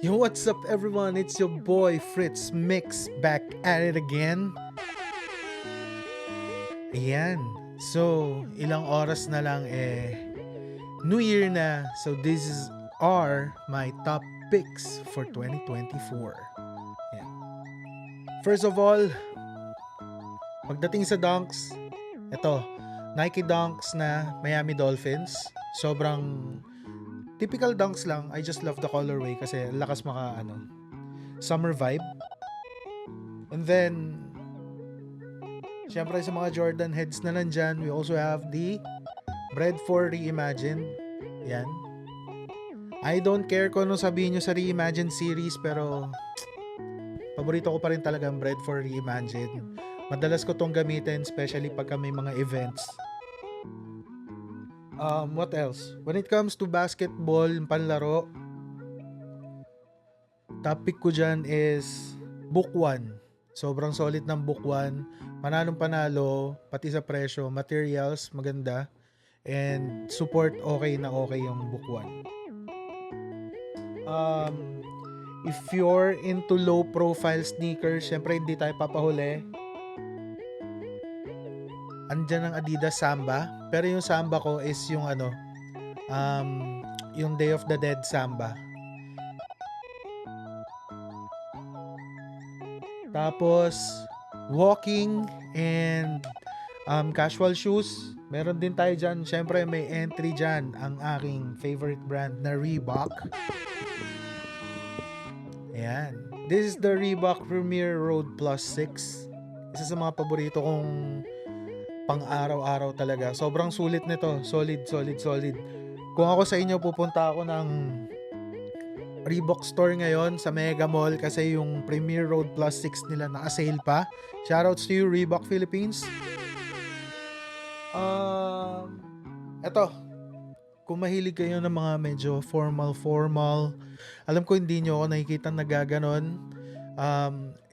Yo, what's up everyone? It's your boy Fritz Mix back at it again. Ayan. So, ilang oras na lang New Year na. So, are my top picks for 2024. Ayan. First of all, pagdating sa dunks, ito, Nike Dunks na Miami Dolphins. Sobrang typical dunks lang. I just love the colorway kasi lakas summer vibe. And then, syempre sa mga Jordan heads na nandyan, we also have the Bread for Reimagined. Yan. I don't care kung ano sabihin nyo sa Reimagined series, pero paborito ko pa rin talaga ang Bread for Reimagined. Madalas ko tong gamitin, especially pagka may mga events. What else? When it comes to basketball, panlaro, topic ko dyan is Book 1. Sobrang solid ng Book 1. Panalong panalo, pati sa presyo, materials, maganda. And support, okay na okay yung Book 1. If you're into low profile sneakers, syempre hindi tayo papahuli. Andyan ang Adidas Samba, pero yung Samba ko is yung yung Day of the Dead Samba. Tapos walking and casual shoes, meron din tayo dyan. Syempre may entry dyan ang aking favorite brand na Reebok. Ayan, this is the Reebok Premier Road Plus 6. Isa sa mga paborito kong pang araw-araw talaga. Sobrang sulit nito. Solid. Kung ako sa inyo, pupunta ako ng Reebok store ngayon sa Mega Mall kasi yung Premier Road Plus 6 nila naka-sale pa. Shoutouts to you, Reebok Philippines. Eto, kung mahilig kayo ng mga medyo formal, alam ko hindi nyo ako nakikita nagaganon.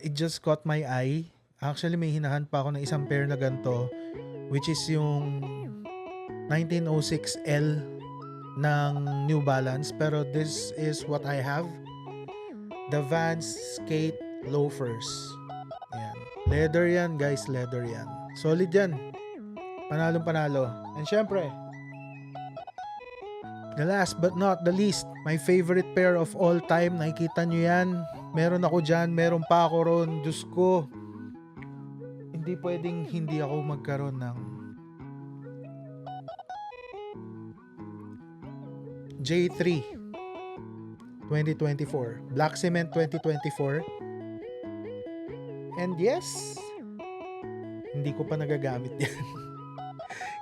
It just caught my eye. Actually, may hinahan pa ako ng isang pair na ganito, which is yung 1906L ng New Balance. Pero this is what I have. The Vans Skate Loafers. Ayan. Leather yan, guys. Leather yan. Solid yan. Panalong panalo. And syempre, the last but not the least, my favorite pair of all time. Nakikita nyo yan. Meron ako dyan. Meron pa ako ron. Diyos ko. Hindi pwedeng hindi ako magkaroon ng J3 2024, Black Cement 2024. And yes, hindi ko pa nagagamit yan.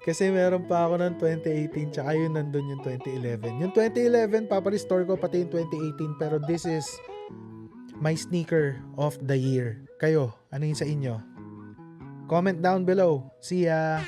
Kasi meron pa ako ng 2018 tsaka yun nandun yung 2011. Yung 2011 paparestore ko pati yung 2018, pero this is my sneaker of the year. Kayo, ano yung sa inyo? Comment down below. See ya!